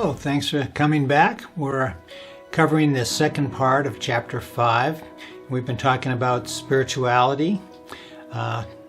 Hello, thanks for coming back. We're covering the second part of Chapter 5. We've been talking about spirituality,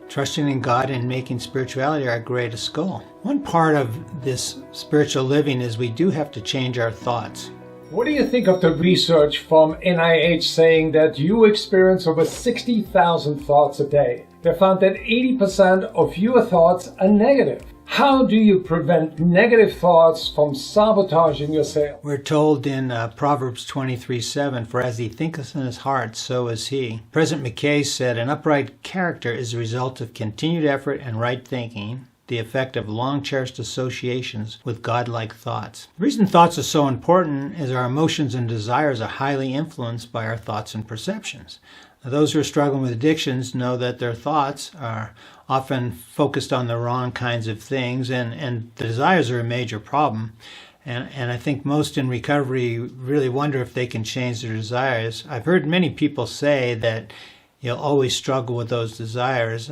trusting in God and making spirituality our greatest goal. One part of this spiritual living is we do have to change our thoughts. What do you think of the research from NIH saying that you experience over 60,000 thoughts a day? They found that 80% of your thoughts are negative. How do you prevent negative thoughts from sabotaging your sale? We're told in Proverbs 23:7, "For as he thinketh in his heart, so is he." President McKay said, "An upright character is the result of continued effort and right thinking, the effect of long-cherished associations with godlike thoughts." The reason thoughts are so important is our emotions and desires are highly influenced by our thoughts and perceptions. Now, those who are struggling with addictions know that their thoughts are often focused on the wrong kinds of things, and the desires are a major problem. And I think most in recovery really wonder if they can change their desires. I've heard many people say that you'll always struggle with those desires.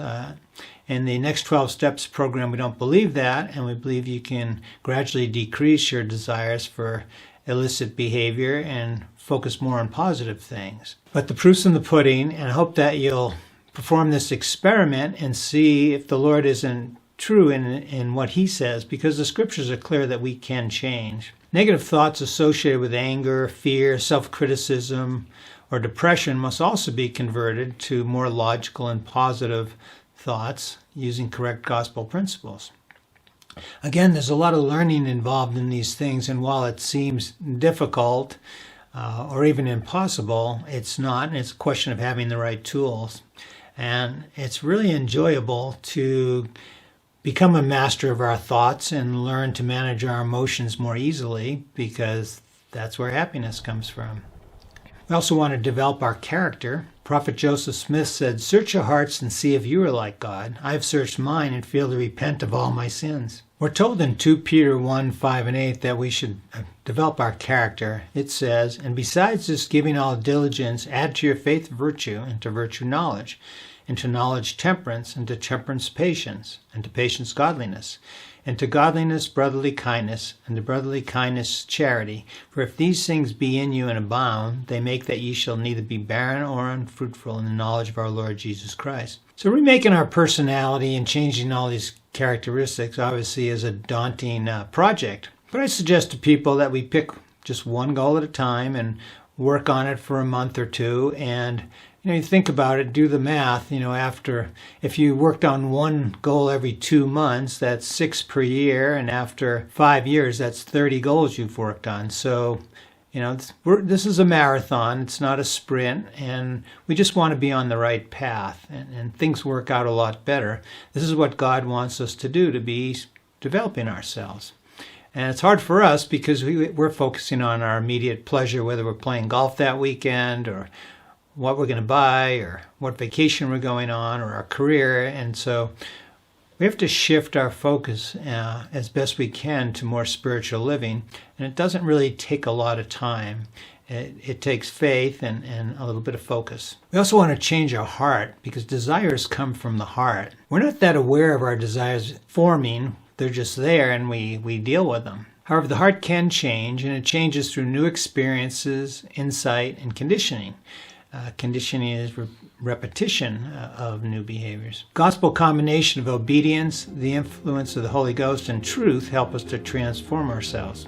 In the Next 12 Steps program, we don't believe that, and we believe you can gradually decrease your desires for illicit behavior and focus more on positive things. But the proof's in the pudding, and I hope that you'll perform this experiment and see if the Lord isn't true in what he says, because the scriptures are clear that we can change. Negative thoughts associated with anger, fear, self-criticism, or depression must also be converted to more logical and positive thoughts using correct gospel principles. Again, there's a lot of learning involved in these things, and while it seems difficult or even impossible, it's not, and it's a question of having the right tools. And it's really enjoyable to become a master of our thoughts and learn to manage our emotions more easily, because that's where happiness comes from. We also want to develop our character. Prophet Joseph Smith said, "Search your hearts and see if you are like God. I have searched mine and feel to repent of all my sins." We're told in 2 Peter 1:5-8 that we should develop our character. It says, "And besides this, giving all diligence, add to your faith virtue, and to virtue knowledge, and to knowledge temperance, and to temperance patience, and to patience godliness, and to godliness brotherly kindness, and to brotherly kindness charity. For if these things be in you and abound, they make that ye shall neither be barren or unfruitful in the knowledge of our Lord Jesus Christ." So remaking our personality and changing all these characteristics obviously is a daunting project. But I suggest to people that we pick just one goal at a time and work on it for a month or two. And you think about it, do the math. If you worked on one goal every 2 months, that's 6 per year. And after 5 years, that's 30 goals you've worked on. So, this is a marathon. It's not a sprint. And we just want to be on the right path. And things work out a lot better. This is what God wants us to do, to be developing ourselves. And it's hard for us because we're focusing on our immediate pleasure, whether we're playing golf that weekend or what we're going to buy or what vacation we're going on or our career. And so we have to shift our focus as best we can to more spiritual living. And it doesn't really take a lot of time. It takes faith and a little bit of focus. We also want to change our heart, because desires come from the heart. We're not that aware of our desires forming. They're just there, and we deal with them. However, the heart can change, and it changes through new experiences, insight, and conditioning. Conditioning is repetition of new behaviors. Gospel combination of obedience, the influence of the Holy Ghost, and truth help us to transform ourselves.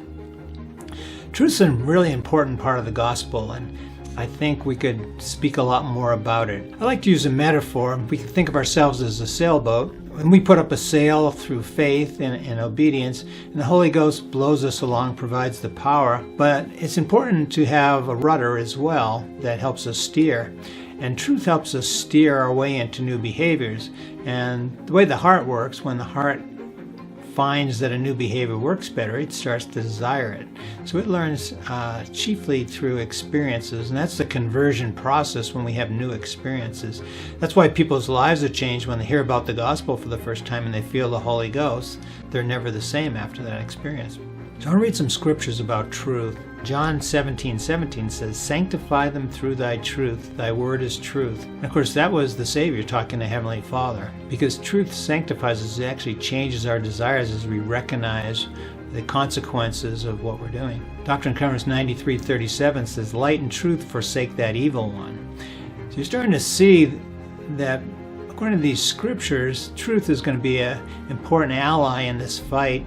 Truth is a really important part of the gospel, and I think we could speak a lot more about it. I like to use a metaphor. We can think of ourselves as a sailboat. When we put up a sail through faith and obedience, and the Holy Ghost blows us along, provides the power, but it's important to have a rudder as well that helps us steer. And truth helps us steer our way into new behaviors. And the way the heart works, when the heart finds that a new behavior works better, it starts to desire it. So it learns chiefly through experiences, and that's the conversion process when we have new experiences. That's why people's lives are changed when they hear about the gospel for the first time and they feel the Holy Ghost. They're never the same after that experience. So I want to read some scriptures about truth. John 17:17 says, "Sanctify them through thy truth. Thy word is truth." And of course, that was the Savior talking to Heavenly Father. Because truth sanctifies us, it actually changes our desires as we recognize the consequences of what we're doing. Doctrine and Covenants 93:37 says, "Light and truth forsake that evil one." So you're starting to see that according to these scriptures, truth is going to be an important ally in this fight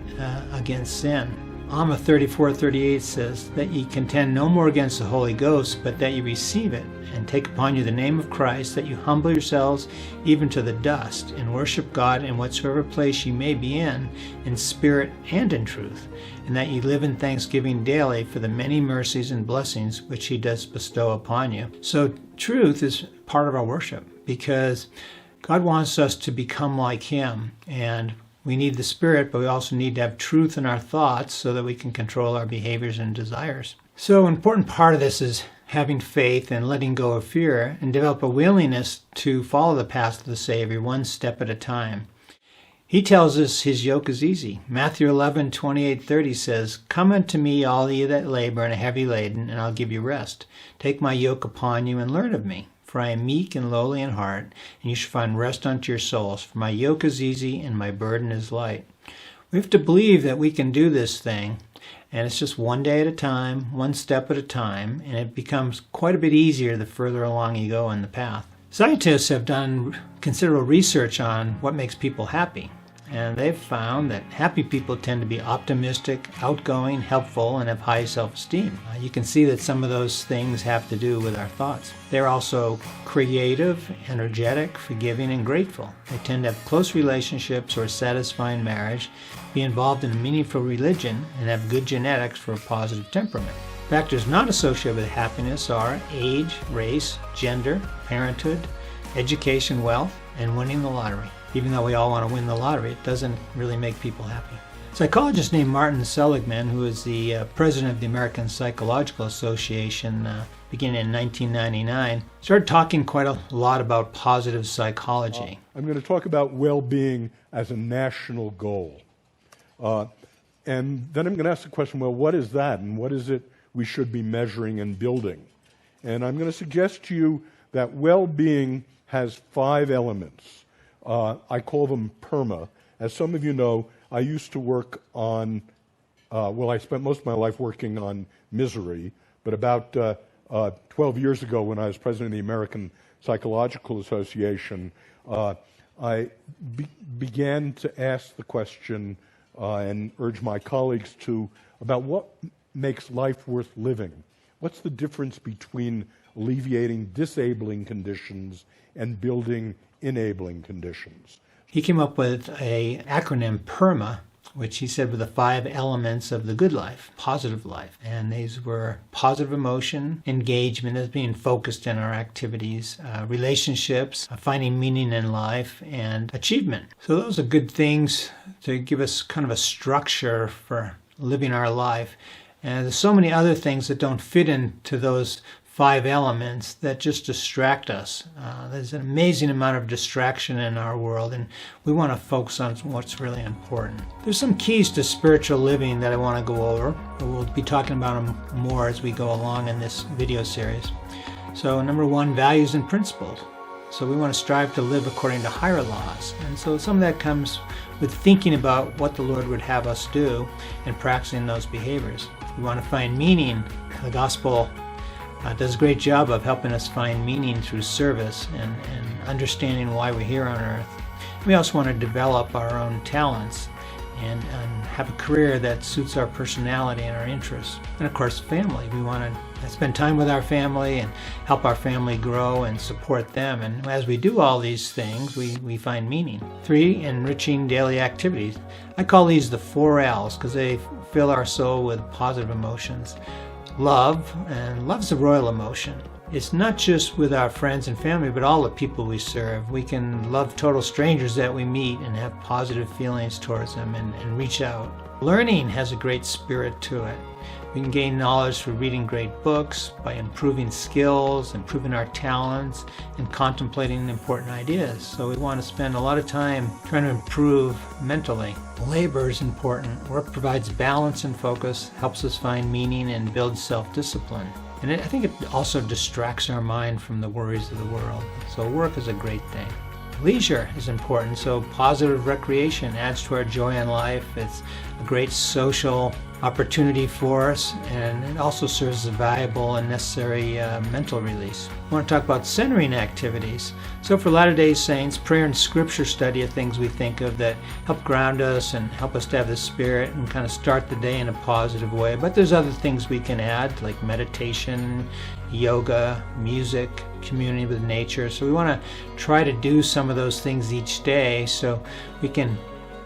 against sin. Alma 34:38 says that ye contend no more against the Holy Ghost, but that ye receive it, and take upon you the name of Christ, that you humble yourselves even to the dust, and worship God in whatsoever place ye may be in spirit and in truth, and that ye live in thanksgiving daily for the many mercies and blessings which he does bestow upon you. So truth is part of our worship, because God wants us to become like him, and we need the Spirit, but we also need to have truth in our thoughts so that we can control our behaviors and desires. So an important part of this is having faith and letting go of fear, and develop a willingness to follow the path of the Savior one step at a time. He tells us his yoke is easy. Matthew 11:28-30 says, "Come unto me, all ye that labor and are heavy laden, and I'll give you rest. Take my yoke upon you and learn of me. For I am meek and lowly in heart, and you shall find rest unto your souls. For my yoke is easy and my burden is light." We have to believe that we can do this thing, and it's just one day at a time, one step at a time, and it becomes quite a bit easier the further along you go in the path. Scientists have done considerable research on what makes people happy, and they've found that happy people tend to be optimistic, outgoing, helpful, and have high self-esteem. You can see that some of those things have to do with our thoughts. They're also creative, energetic, forgiving, and grateful. They tend to have close relationships or a satisfying marriage, be involved in a meaningful religion, and have good genetics for a positive temperament. Factors not associated with happiness are age, race, gender, parenthood, education, wealth, and winning the lottery. Even though we all want to win the lottery, it doesn't really make people happy. A psychologist named Martin Seligman, who is the president of the American Psychological Association beginning in 1999, started talking quite a lot about positive psychology. I'm going to talk about well-being as a national goal. And then I'm going to ask the question, well, what is that, and what is it we should be measuring and building? And I'm going to suggest to you that well-being has 5 elements. I call them PERMA. As some of you know, I used to work on, I spent most of my life working on misery, but about 12 years ago when I was president of the American Psychological Association, I began to ask the question and urge my colleagues to, about what makes life worth living. What's the difference between alleviating disabling conditions and building enabling conditions? He came up with an acronym PERMA, which he said were the 5 elements of the good life, positive life. And these were positive emotion, engagement as being focused in our activities, relationships, finding meaning in life, and achievement. So those are good things to give us kind of a structure for living our life. And there's so many other things that don't fit into those 5 elements that just distract us. There's an amazing amount of distraction in our world, and we want to focus on what's really important. There's some keys to spiritual living that I want to go over. We'll be talking about them more as we go along in this video series. So number 1, values and principles. So we want to strive to live according to higher laws. And so some of that comes with thinking about what the Lord would have us do and practicing those behaviors. We want to find meaning. The gospel does a great job of helping us find meaning through service and understanding why we're here on earth. We also want to develop our own talents and have a career that suits our personality and our interests. And of course, family. We want to spend time with our family and help our family grow and support them. And as we do all these things, we find meaning. 3, enriching daily activities. I call these the 4 L's because they fill our soul with positive emotions. Love, and love's a royal emotion. It's not just with our friends and family, but all the people we serve. We can love total strangers that we meet and have positive feelings towards them and reach out. Learning has a great spirit to it. We can gain knowledge through reading great books, by improving skills, improving our talents, and contemplating important ideas. So we want to spend a lot of time trying to improve mentally. Labor is important. Work provides balance and focus, helps us find meaning, and builds self-discipline. And I think it also distracts our mind from the worries of the world. So work is a great thing. Leisure is important, so positive recreation adds to our joy in life. It's a great social opportunity for us, and it also serves as a valuable and necessary mental release. I want to talk about centering activities. So for Latter-day Saints, prayer and scripture study are things we think of that help ground us and help us to have the spirit and kind of start the day in a positive way. But there's other things we can add, like meditation, yoga, music, community with nature. So we want to try to do some of those things each day so we can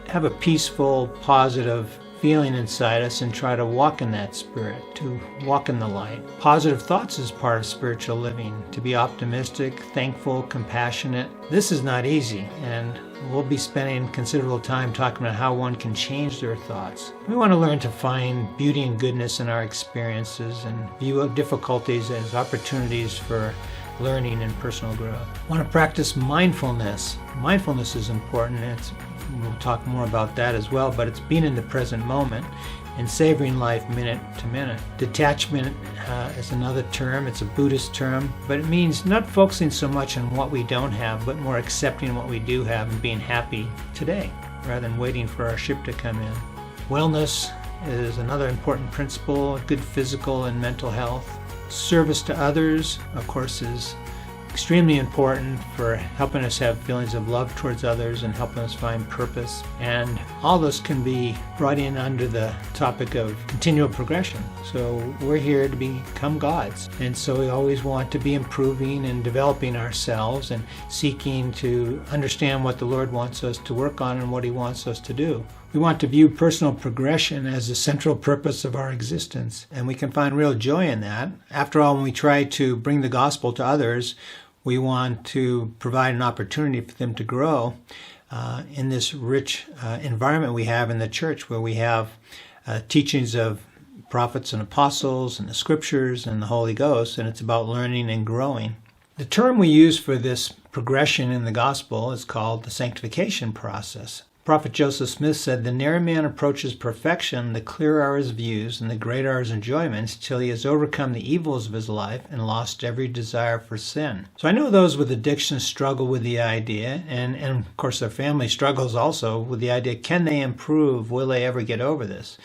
have a peaceful, positive feeling inside us and try to walk in that spirit, to walk in the light. Positive thoughts is part of spiritual living, to be optimistic, thankful, compassionate. This is not easy, and we'll be spending considerable time talking about how one can change their thoughts. We want to learn to find beauty and goodness in our experiences and view difficulties as opportunities for learning and personal growth. I want to practice mindfulness. Mindfulness is important. We'll talk more about that as well, but it's being in the present moment and savoring life minute to minute. Detachment is another term. It's a Buddhist term, but it means not focusing so much on what we don't have, but more accepting what we do have and being happy today rather than waiting for our ship to come in. Wellness is another important principle, good physical and mental health. Service to others, of course, is extremely important for helping us have feelings of love towards others and helping us find purpose. And all this can be brought in under the topic of continual progression. So we're here to become gods. And so we always want to be improving and developing ourselves and seeking to understand what the Lord wants us to work on and what He wants us to do. We want to view personal progression as the central purpose of our existence, and we can find real joy in that. After all, when we try to bring the gospel to others, we want to provide an opportunity for them to grow in this rich environment we have in the church, where we have teachings of prophets and apostles and the scriptures and the Holy Ghost, and it's about learning and growing. The term we use for this progression in the gospel is called the sanctification process. Prophet Joseph Smith said, "The nearer man approaches perfection, the clearer are his views and the greater are his enjoyments, till he has overcome the evils of his life and lost every desire for sin." So I know those with addiction struggle with the idea, and of course their family struggles also with the idea, can they improve? Will they ever get over this?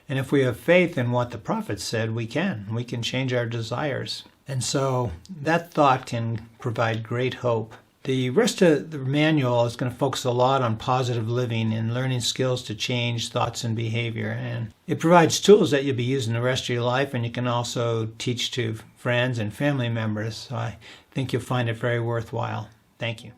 And if we have faith in what the prophet said, we can. We can change our desires. And so that thought can provide great hope. The rest of the manual is going to focus a lot on positive living and learning skills to change thoughts and behavior. And it provides tools that you'll be using the rest of your life, and you can also teach to friends and family members. So I think you'll find it very worthwhile. Thank you.